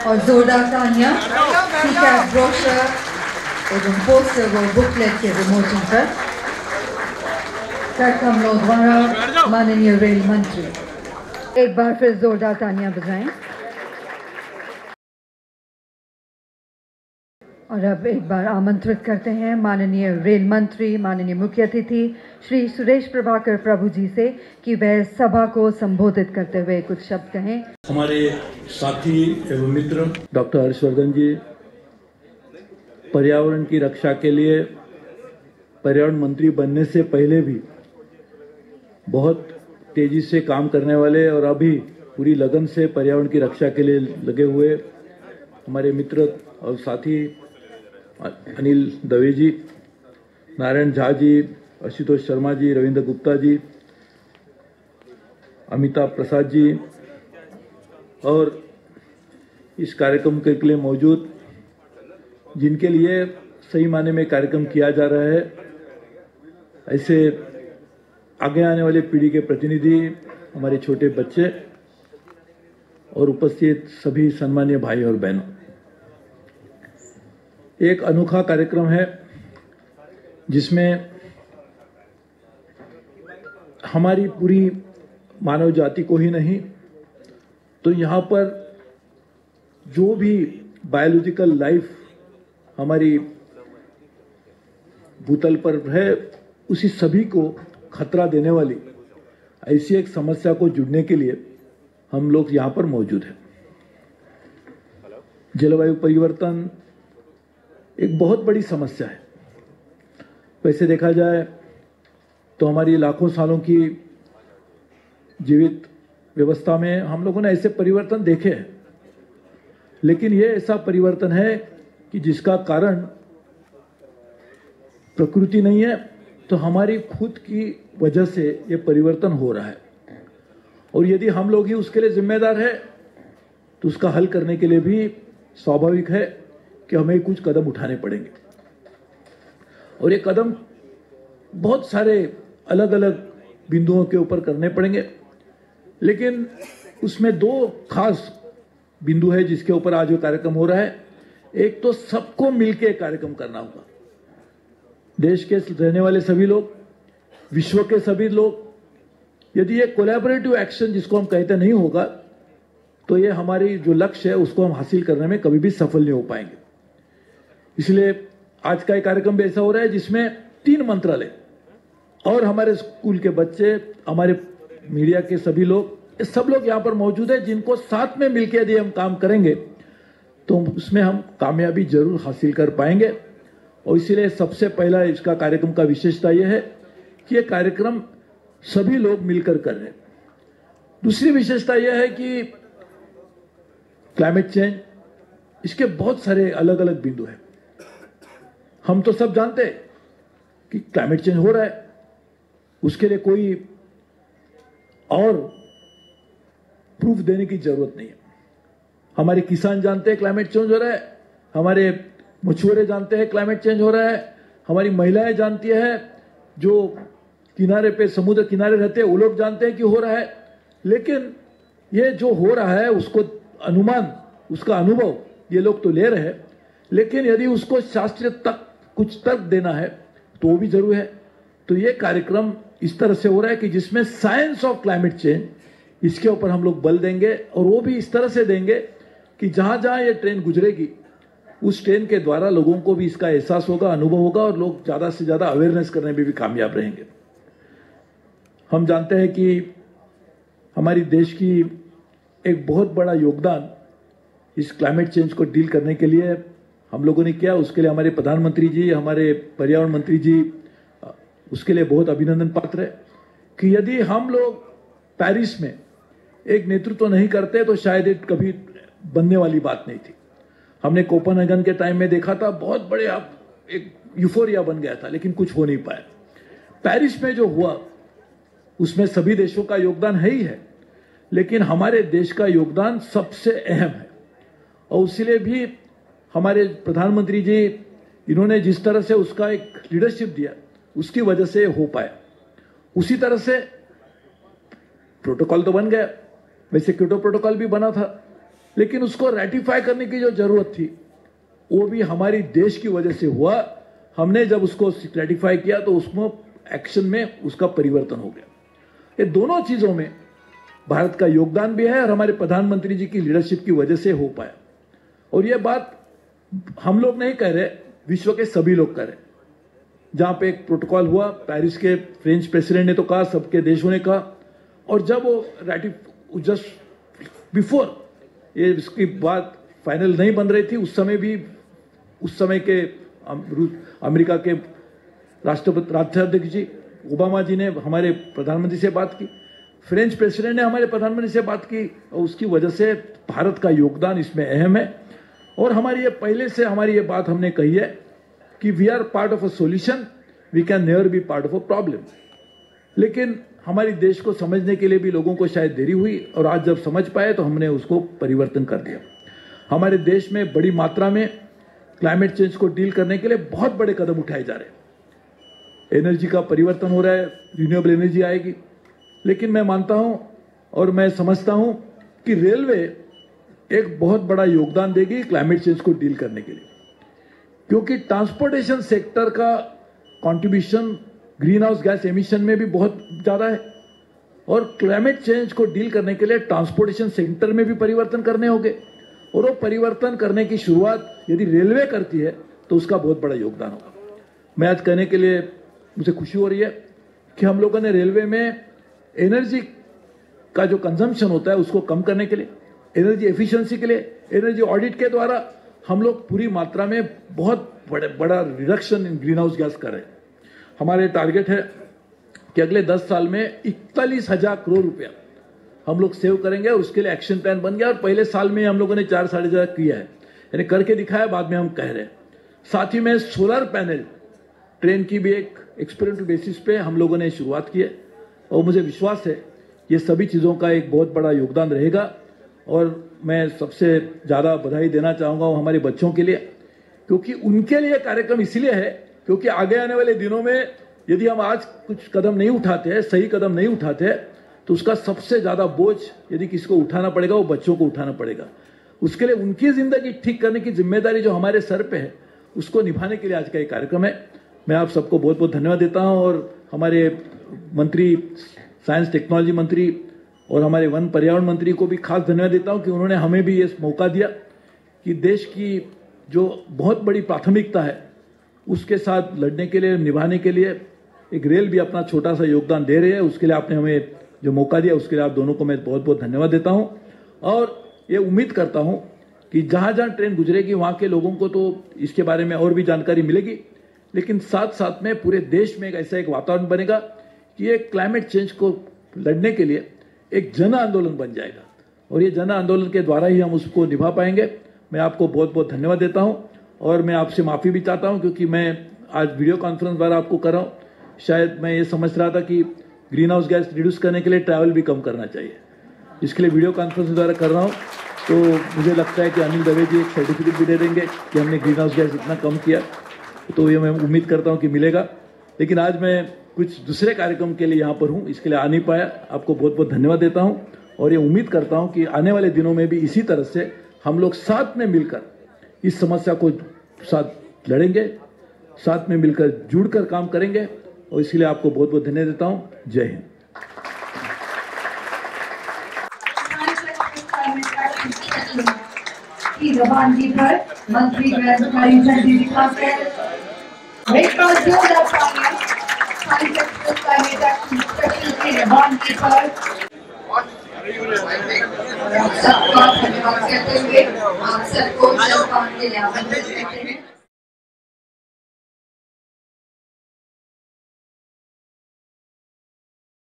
और जोरदार तालियां सीकैट ब्रोशर एवं पोस्टर व बुकलेट के विमोचन पर कार्यक्रम द्वारा माननीय रेल मंत्री एक बार फिर जोरदार तालियां बजाएं। और अब एक बार आमंत्रित करते हैं माननीय रेल मंत्री माननीय मुख्य अतिथि श्री सुरेश प्रभाकर प्रभु जी से कि वह सभा को संबोधित करते हुए कुछ शब्द कहें। हमारे साथी एवं मित्र डॉक्टर हर्षवर्धन जी पर्यावरण की रक्षा के लिए पर्यावरण मंत्री बनने से पहले भी बहुत तेजी से काम करने वाले और अभी पूरी लगन से पर्यावरण की रक्षा के लिए लगे हुए हमारे मित्र और साथी अनिल दवे जी, नारायण झा जी, आशुतोष शर्मा जी, रविंद्र गुप्ता जी, अमिताभ प्रसाद जी और इस कार्यक्रम के लिए मौजूद जिनके लिए सही मायने में कार्यक्रम किया जा रहा है, ऐसे आगे आने वाली पीढ़ी के प्रतिनिधि, हमारे छोटे बच्चे और उपस्थित सभी सम्मानीय भाई और बहनों, एक अनोखा कार्यक्रम है जिसमें हमारी पूरी मानव जाति को ही नहीं तो यहाँ पर जो भी बायोलॉजिकल लाइफ हमारी भूतल पर है उसी सभी को खतरा देने वाली ऐसी एक समस्या को जुड़ने के लिए हम लोग यहाँ पर मौजूद हैं। जलवायु परिवर्तन एक बहुत बड़ी समस्या है। वैसे देखा जाए तो हमारी लाखों सालों की जीवित व्यवस्था में हम लोगों ने ऐसे परिवर्तन देखे हैं, लेकिन ये ऐसा परिवर्तन है कि जिसका कारण प्रकृति नहीं है तो हमारी खुद की वजह से ये परिवर्तन हो रहा है। और यदि हम लोग ही उसके लिए जिम्मेदार है तो उसका हल करने के लिए भी स्वाभाविक है कि हमें कुछ कदम उठाने पड़ेंगे। और ये कदम बहुत सारे अलग अलग बिंदुओं के ऊपर करने पड़ेंगे, लेकिन उसमें दो खास बिंदु है जिसके ऊपर आज ये कार्यक्रम हो रहा है। एक तो सबको मिलकर कार्यक्रम करना होगा, देश के रहने वाले सभी लोग, विश्व के सभी लोग। यदि ये कोलैबोरेटिव एक्शन जिसको हम कहते नहीं होगा तो ये हमारी जो लक्ष्य है उसको हम हासिल करने में कभी भी सफल नहीं हो पाएंगे। इसलिए आज का ये कार्यक्रम भी ऐसा हो रहा है जिसमें 3 मंत्रालय और हमारे स्कूल के बच्चे, हमारे मीडिया के सभी लोग, सब लोग यहाँ पर मौजूद है, जिनको साथ में मिलकर यदि हम काम करेंगे तो उसमें हम कामयाबी जरूर हासिल कर पाएंगे। और इसीलिए सबसे पहला इसका कार्यक्रम का विशेषता यह है कि यह कार्यक्रम सभी लोग मिलकर कर रहे हैं। दूसरी विशेषता यह है कि क्लाइमेट चेंज, इसके बहुत सारे अलग अलग बिंदु हैं। हम तो सब जानते हैं कि क्लाइमेट चेंज हो रहा है, उसके लिए कोई और प्रूफ देने की जरूरत नहीं है। हमारे किसान जानते हैं क्लाइमेट चेंज हो रहा है, हमारे मछुआरे जानते हैं क्लाइमेट चेंज हो रहा है, हमारी महिलाएं जानती है, जो किनारे पे समुद्र किनारे रहते हैं वो लोग जानते हैं कि हो रहा है। लेकिन ये जो हो रहा है उसको अनुमान, उसका अनुभव ये लोग तो ले रहे हैं, लेकिन यदि उसको शास्त्रीय तक कुछ तर्क देना है तो वो भी जरूर है। तो ये कार्यक्रम इस तरह से हो रहा है कि जिसमें साइंस ऑफ क्लाइमेट चेंज, इसके ऊपर हम लोग बल देंगे और वो भी इस तरह से देंगे कि जहां जहां ये ट्रेन गुजरेगी उस ट्रेन के द्वारा लोगों को भी इसका एहसास होगा, अनुभव होगा और लोग ज्यादा से ज्यादा अवेयरनेस करने में भी कामयाब रहेंगे। हम जानते हैं कि हमारी देश की एक बहुत बड़ा योगदान इस क्लाइमेट चेंज को डील करने के लिए हम लोगों ने किया। उसके लिए हमारे प्रधानमंत्री जी, हमारे पर्यावरण मंत्री जी उसके लिए बहुत अभिनंदन पात्र है कि यदि हम लोग पेरिस में एक नेतृत्व नहीं करते तो शायद ये कभी बनने वाली बात नहीं थी। हमने कोपेनहेगन के टाइम में देखा था, बहुत बड़े एक यूफोरिया बन गया था, लेकिन कुछ हो नहीं पाया। पेरिस में जो हुआ उसमें सभी देशों का योगदान है ही है, लेकिन हमारे देश का योगदान सबसे अहम है। और इसलिए भी हमारे प्रधानमंत्री जी, इन्होंने जिस तरह से उसका एक लीडरशिप दिया उसकी वजह से हो पाया। उसी तरह से प्रोटोकॉल तो बन गया, वैसे क्योटो प्रोटोकॉल भी बना था, लेकिन उसको रेटिफाई करने की जो जरूरत थी वो भी हमारी देश की वजह से हुआ। हमने जब उसको रेटिफाई किया तो उसमें एक्शन में उसका परिवर्तन हो गया। ये दोनों चीजों में भारत का योगदान भी है और हमारे प्रधानमंत्री जी की लीडरशिप की वजह से हो पाया। और ये बात हम लोग नहीं कह रहे, विश्व के सभी लोग कह रहे। जहां पे एक प्रोटोकॉल हुआ, पेरिस के फ्रेंच प्रेसिडेंट ने तो कहा, सबके देशों ने कहा, और जब वो जस्ट बिफोर ये इसकी बात फाइनल नहीं बन रही थी, उस समय भी उस समय के अमेरिका के राष्ट्राध्यक्ष जी ओबामा जी ने हमारे प्रधानमंत्री से बात की, फ्रेंच प्रेसिडेंट ने हमारे प्रधानमंत्री से बात की, और उसकी वजह से भारत का योगदान इसमें अहम है। और हमारी ये पहले से हमारी ये बात हमने कही है कि we are part of a solution, we can never be part of a problem. लेकिन हमारी देश को समझने के लिए भी लोगों को शायद देरी हुई, और आज जब समझ पाए तो हमने उसको परिवर्तन कर दिया। हमारे देश में बड़ी मात्रा में क्लाइमेट चेंज को डील करने के लिए बहुत बड़े कदम उठाए जा रहे हैं। एनर्जी का परिवर्तन हो रहा है, रिन्यूएबल एनर्जी आएगी। लेकिन मैं मानता हूं और मैं समझता हूं कि रेलवे एक बहुत बड़ा योगदान देगी क्लाइमेट चेंज को डील करने के लिए, क्योंकि ट्रांसपोर्टेशन सेक्टर का contribution green house gas emission में भी बहुत ज्यादा है, और क्लाइमेट चेंज को डील करने के लिए ट्रांसपोर्टेशन सेक्टर में भी परिवर्तन करने होंगे। और वो परिवर्तन करने की शुरुआत यदि रेलवे करती है तो उसका बहुत बड़ा योगदान होगा। मैं आज कहने के लिए मुझे खुशी हो रही है कि हम लोगों ने रेलवे में एनर्जी का जो कंजम्पशन होता है उसको कम करने के लिए, एनर्जी एफिशिएंसी के लिए, एनर्जी ऑडिट के द्वारा हम लोग पूरी मात्रा में बहुत बड़ा reduction in green house gas कर रहे हैं। हमारे टारगेट है कि अगले 10 साल में 41,000 करोड़ रुपया हम लोग सेव करेंगे, और उसके लिए एक्शन प्लान बन गया। और पहले साल में हम लोगों ने 4-4.5 किया है, यानी करके दिखाया, बाद में हम कह रहे हैं। साथ ही में सोलर पैनल ट्रेन की भी एक एक्सपेरिमेंटल बेसिस पे हम लोगों ने शुरुआत की है, और मुझे विश्वास है ये सभी चीज़ों का एक बहुत बड़ा योगदान रहेगा। और मैं सबसे ज़्यादा बधाई देना चाहूँगा हमारे बच्चों के लिए, क्योंकि उनके लिए कार्यक्रम इसलिए है क्योंकि आगे आने वाले दिनों में यदि हम आज कुछ कदम नहीं उठाते हैं, सही कदम नहीं उठाते हैं, तो उसका सबसे ज़्यादा बोझ यदि किसी को उठाना पड़ेगा वो बच्चों को उठाना पड़ेगा। उसके लिए उनकी ज़िंदगी ठीक करने की जिम्मेदारी जो हमारे सर पे है उसको निभाने के लिए आज का ये कार्यक्रम है। मैं आप सबको बहुत बहुत धन्यवाद देता हूँ, और हमारे मंत्री, साइंस टेक्नोलॉजी मंत्री और हमारे वन पर्यावरण मंत्री को भी खास धन्यवाद देता हूँ कि उन्होंने हमें भी ये मौका दिया कि देश की जो बहुत बड़ी प्राथमिकता है उसके साथ लड़ने के लिए, निभाने के लिए एक रेल भी अपना छोटा सा योगदान दे रही है। उसके लिए आपने हमें जो मौका दिया उसके लिए आप दोनों को मैं बहुत बहुत धन्यवाद देता हूं, और ये उम्मीद करता हूं कि जहां जहां ट्रेन गुजरेगी वहां के लोगों को तो इसके बारे में और भी जानकारी मिलेगी, लेकिन साथ साथ में पूरे देश में ऐसा एक वातावरण बनेगा कि ये क्लाइमेट चेंज को लड़ने के लिए एक जन आंदोलन बन जाएगा, और ये जन आंदोलन के द्वारा ही हम उसको निभा पाएंगे। मैं आपको बहुत बहुत धन्यवाद देता हूँ, और मैं आपसे माफ़ी भी चाहता हूँ क्योंकि मैं आज वीडियो कॉन्फ्रेंस द्वारा आपको कर रहा हूँ। शायद मैं ये समझ रहा था कि ग्रीन हाउस गैस रिड्यूस करने के लिए ट्रैवल भी कम करना चाहिए, इसके लिए वीडियो कॉन्फ्रेंस द्वारा कर रहा हूँ। तो मुझे लगता है कि अनिल दवे जी एक सर्टिफिकेट भी दे देंगे कि हमने ग्रीन हाउस गैस इतना कम किया, तो ये मैं उम्मीद करता हूँ कि मिलेगा। लेकिन आज मैं कुछ दूसरे कार्यक्रम के लिए यहाँ पर हूँ, इसके लिए आ नहीं पाया। आपको बहुत बहुत धन्यवाद देता हूँ, और ये उम्मीद करता हूँ कि आने वाले दिनों में भी इसी तरह से हम लोग साथ में मिलकर इस समस्या को साथ लड़ेंगे, साथ में मिलकर जुड़कर काम करेंगे, और इसलिए आपको बहुत बहुत धन्यवाद देता हूँ। जय हिंद। की रवानगी पर मंत्री गृहमंत्री झंडी दिखाकर की रवानगी पर सबका धन्यवाद करते हुए आप सबको के लिए आमंत्रित करते हैं।